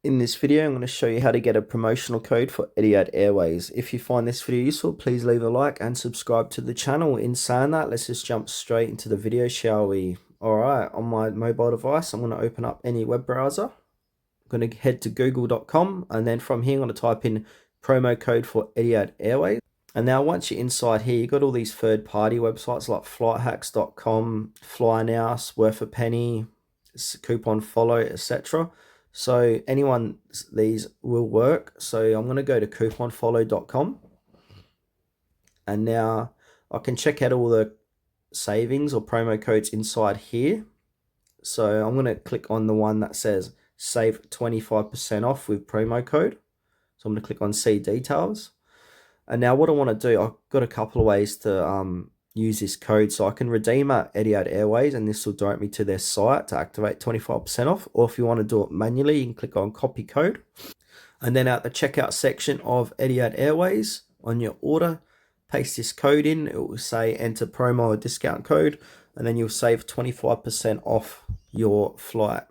In this video, I'm going to show you how to get a promotional code for Etihad Airways. If you find this video useful, please leave a like and subscribe to the channel. In saying that, let's just jump straight into the video, shall we? Alright, on my mobile device, I'm going to open up any web browser. I'm going to head to google.com, and then from here, I'm going to type in promo code for Etihad Airways. And now once you're inside here, you've got all these third-party websites like flighthacks.com, FlyNow, Worth a Penny, Coupon Follow, etc. So anyone, these will work. So I'm going to go to couponfollow.com, and now I can check out all the savings or promo codes inside here. So I'm going to click on the one that says save 25% off with promo code. So I'm going to click on see details. And now what I want to do, I've got a couple of ways to use this code. So I can redeem at Etihad Airways, and this will direct me to their site to activate 25% off. Or if you want to do it manually, you can click on copy code. And then at the checkout section of Etihad Airways, on your order, paste this code in. It will say enter promo or discount code, and then you'll save 25% off your flight.